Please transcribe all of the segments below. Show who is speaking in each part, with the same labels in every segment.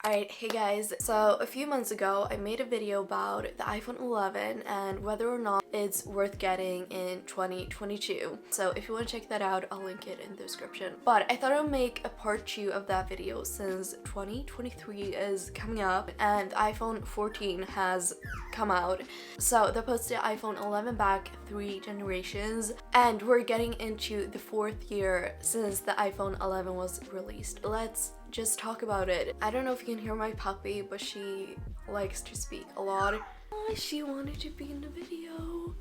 Speaker 1: Alright, hey guys, so a few months ago I made a video about the iPhone 11 and whether or not it's worth getting in 2022. So if you want to check that out, I'll link it in the description. But I thought I would make a part 2 of that video since 2023 is coming up and the iPhone 14 has come out. So they pushed the iPhone 11 back 3 generations and we're getting into the 4th year since the iPhone 11 was released. Let's just talk about it. I don't know if you can hear my puppy, but she likes to speak a lot. Oh, she wanted to be in the video.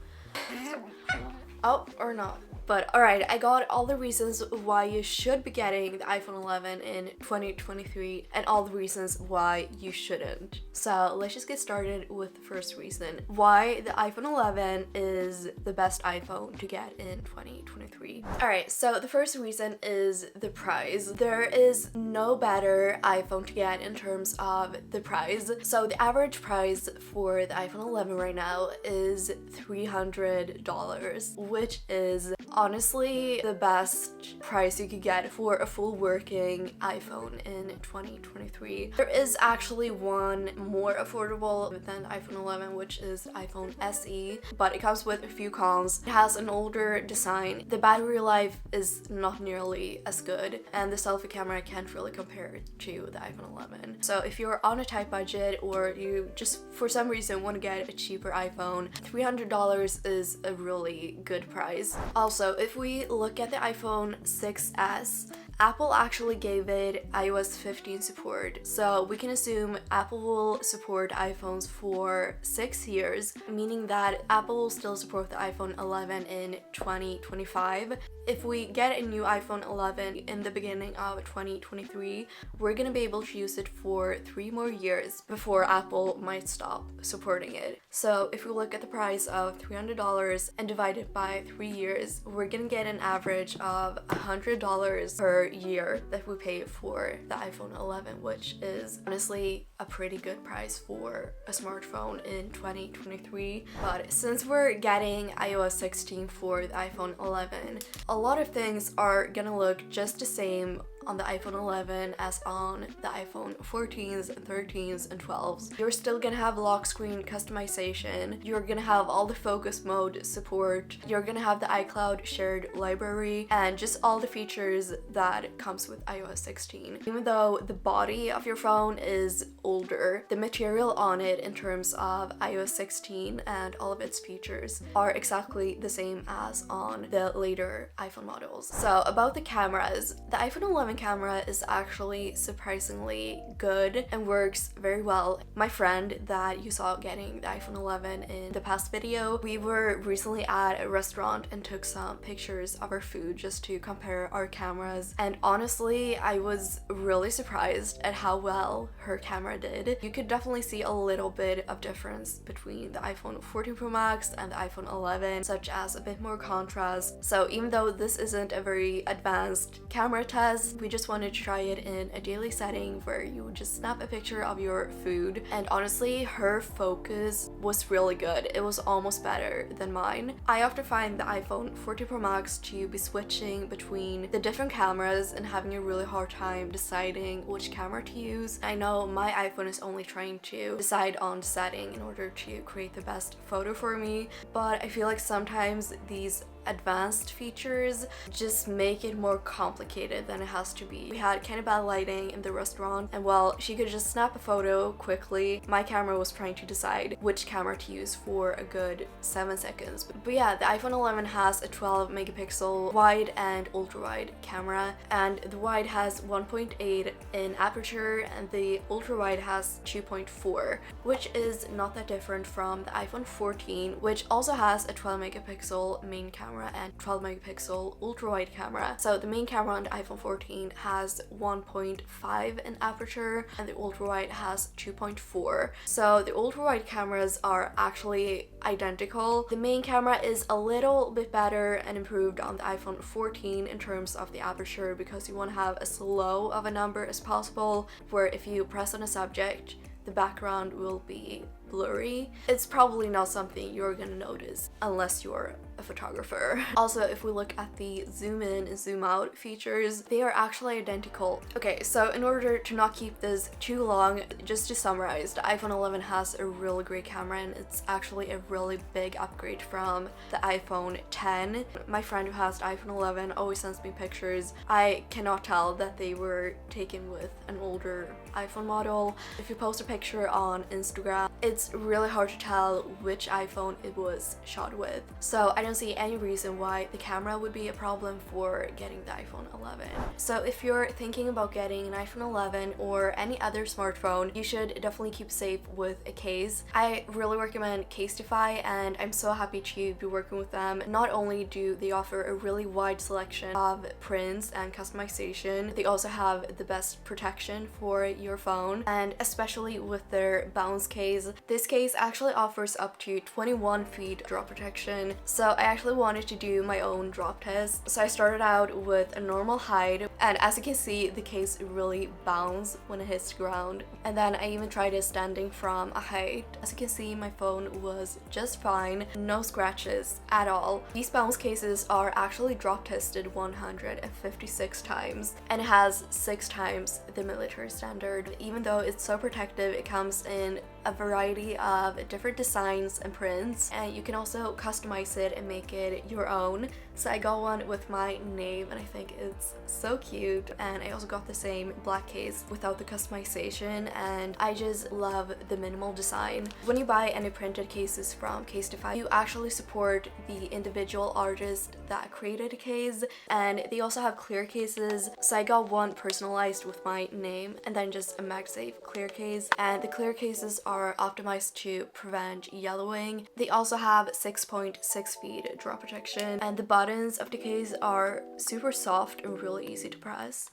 Speaker 1: Oh, or not. But alright, I got all the reasons why you should be getting the iPhone 11 in 2023 and all the reasons why you shouldn't. So let's just get started with the first reason. Why the iPhone 11 is the best iPhone to get in 2023. Alright, so the first reason is the price. There is no better iPhone to get in terms of the price. So the average price for the iPhone 11 right now is $300, which is honestly the best price you could get for a full working iPhone in 2023. There is actually one more affordable than the iPhone 11, which is the iPhone SE, but it comes with a few cons. It has an older design, the battery life is not nearly as good, and the selfie camera can't really compare it to the iPhone 11. So if you're on a tight budget or you just for some reason want to get a cheaper iPhone, $300 is a really good price. Also, if we look at the iPhone 6s, Apple actually gave it iOS 15 support, so we can assume Apple will support iPhones for 6 years, meaning that Apple will still support the iPhone 11 in 2025. If we get a new iPhone 11 in the beginning of 2023, we're gonna be able to use it for 3 more years before Apple might stop supporting it. So if we look at the price of $300 and divide it by 3 years, we're gonna get an average of $100 per year that we pay for the iPhone 11, which is honestly a pretty good price for a smartphone in 2023. But since we're getting iOS 16 for the iPhone 11, a lot of things are gonna look just the same on the iPhone 11 as on the iPhone 14s, 13s, and 12s. You're still gonna have lock screen customization, you're gonna have all the focus mode support, you're gonna have the iCloud shared library, and just all the features that comes with iOS 16. Even though the body of your phone is older, the material on it in terms of iOS 16 and all of its features are exactly the same as on the later iPhone models. So about the cameras, the iPhone 11 camera is actually surprisingly good and works very well. My friend that you saw getting the iPhone 11 in the past video, we were recently at a restaurant and took some pictures of our food just to compare our cameras, and honestly I was really surprised at how well her camera did. You could definitely see a little bit of difference between the iPhone 14 Pro Max and the iPhone 11, such as a bit more contrast. So even though this isn't a very advanced camera test, we just wanted to try it in a daily setting where you would just snap a picture of your food, and honestly her focus was really good. It was almost better than mine. I often find the iPhone 14 Pro Max to be switching between the different cameras and having a really hard time deciding which camera to use. I know my iPhone is only trying to decide on the setting in order to create the best photo for me, but I feel like sometimes these advanced features just make it more complicated than it has to be. We had kind of bad lighting in the restaurant, and while she could just snap a photo quickly, my camera was trying to decide which camera to use for a good 7 seconds. But yeah, the iPhone 11 has a 12 megapixel wide and ultra wide camera, and the wide has 1.8 in aperture and the ultra wide has 2.4, which is not that different from the iPhone 14, which also has a 12 megapixel main camera and 12 megapixel ultra wide camera. So the main camera on the iPhone 14 has 1.5 in aperture and the ultra wide has 2.4. So the ultra wide cameras are actually identical. The main camera is a little bit better and improved on the iPhone 14 in terms of the aperture because you want to have as low of a number as possible, where if you press on a subject, the background will be blurry. It's probably not something you're gonna notice unless you're a photographer. Also, if we look at the zoom in and zoom out features, they are actually identical. Okay, so in order to not keep this too long, just to summarize, the iPhone 11 has a really great camera and it's actually a really big upgrade from the iPhone 10. My friend who has the iPhone 11 always sends me pictures. I cannot tell that they were taken with an older iPhone model. If you post a picture on Instagram, it's really hard to tell which iPhone it was shot with. So I don't see any reason why the camera would be a problem for getting the iPhone 11. So if you're thinking about getting an iPhone 11 or any other smartphone, you should definitely keep safe with a case. I really recommend Casetify and I'm so happy to be working with them. Not only do they offer a really wide selection of prints and customization, they also have the best protection for your phone, and especially with their bounce case. This case actually offers up to 21 feet drop protection. So I actually wanted to do my own drop test. So I started out with a normal height, and as you can see, the case really bounces when it hits the ground. And then I even tried it standing from a height. As you can see, my phone was just fine, no scratches at all. These bounce cases are actually drop tested 156 times and it has 6 times the military standard. Even though it's so protective, it comes in a variety of different designs and prints, and you can also customize it and make it your own. So I got one with my name and I think it's so cute, and I also got the same black case without the customization, and I just love the minimal design. When you buy any printed cases from Casetify, you actually support the individual artist that created a case, and they also have clear cases. So I got one personalized with my name and then just a MagSafe clear case, and the clear cases are optimized to prevent yellowing. They also have 6.6 feet drop protection, and the buttons of the case are super soft and really easy to press.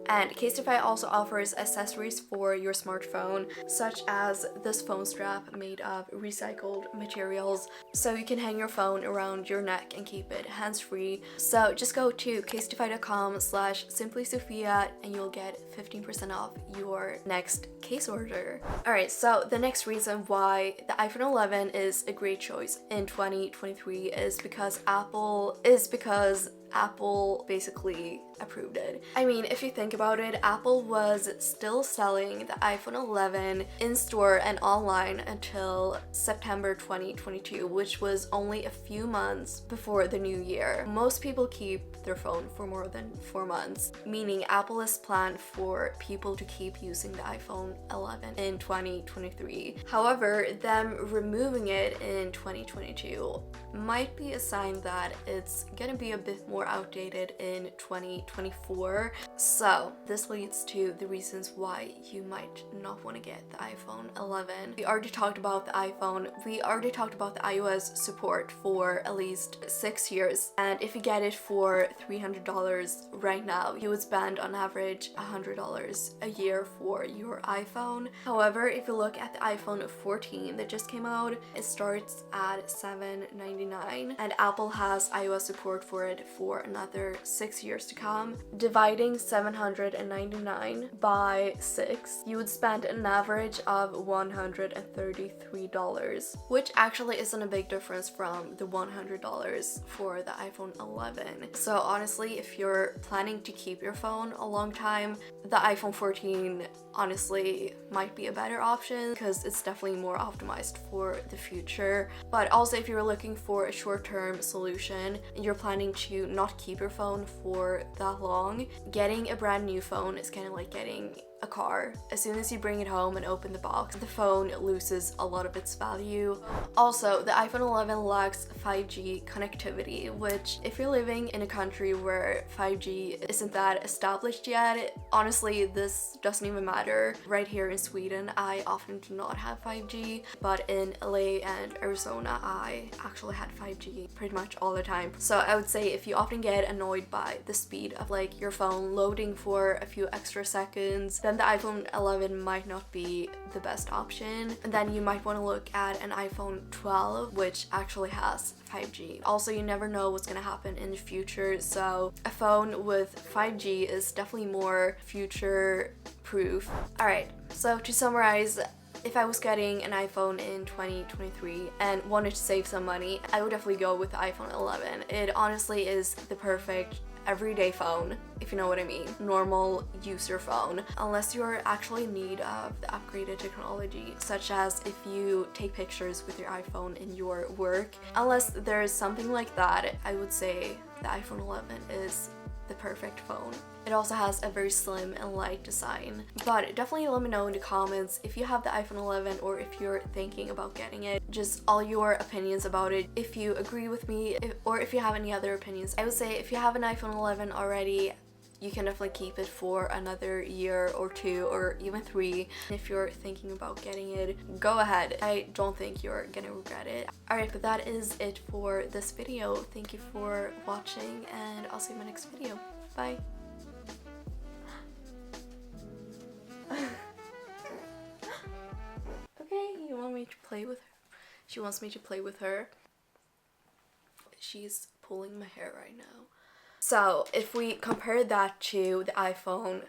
Speaker 1: And Casetify also offers accessories for your smartphone, such as this phone strap made of recycled materials, so you can hang your phone around your neck and keep it hands-free. So just go to casetify.com/simplysofia and you'll get 15% off your next case order. Alright, so the next reason why the iPhone 11 is a great choice in 2023 is because Apple basically approved it. I mean, if you think about it, Apple was still selling the iPhone 11 in store and online until September 2022, which was only a few months before the new year. Most people keep their phone for more than 4 months, meaning Apple is planned for people to keep using the iPhone 11 in 2023. However, them removing it in 2022 might be a sign that it's gonna be a bit more outdated in 2024. So this leads to the reasons why you might not want to get the iPhone 11. We already talked about the iPhone. We already talked about the iOS support for at least 6 years, and if you get it for $300 right now, you would spend on average $100 a year for your iPhone. However, if you look at the iPhone 14 that just came out, it starts at $799, and Apple has iOS support for it for another 6 years to come. Dividing $799 by 6, you would spend an average of $133, which actually isn't a big difference from the $100 for the iPhone 11. So honestly, if you're planning to keep your phone a long time, the iPhone 14 honestly might be a better option because it's definitely more optimized for the future. But also, if you're looking for a short-term solution and you're planning to not keep your phone for that long, getting a brand new phone is kind of like getting a car. As soon as you bring it home and open the box, the phone loses a lot of its value. Also, the iPhone 11 lacks 5G connectivity, which if you're living in a country where 5G isn't that established yet, honestly, this doesn't even matter. Right here in Sweden, I often do not have 5G, but in LA and Arizona, I actually had 5G pretty much all the time. So I would say if you often get annoyed by the speed of like your phone loading for a few extra seconds, then the iPhone 11 might not be the best option. And then you might want to look at an iPhone 12, which actually has 5G. Also, you never know what's gonna happen in the future, so a phone with 5G is definitely more future proof. Alright, so to summarize, If I was getting an iPhone in 2023 and wanted to save some money, I would definitely go with the iPhone 11. It honestly is the perfect everyday phone, if you know what I mean. Normal user phone. Unless you're actually in need of the upgraded technology, such as if you take pictures with your iPhone in your work. Unless there is something like that, I would say the iPhone 11 is the perfect phone. It also has a very slim and light design. But definitely let me know in the comments if you have the iPhone 11 or if you're thinking about getting it. Just all your opinions about it, if you agree with me, or if you have any other opinions. I would say if you have an iPhone 11 already, you can definitely keep it for another year or 2 or even 3. If you're thinking about getting it, go ahead. I don't think you're gonna regret it. Alright, but that is it for this video. Thank you for watching, and I'll see you in my next video. Bye. Okay, you want me to play with her? She wants me to play with her. She's pulling my hair right now. So if we compare that to the iPhone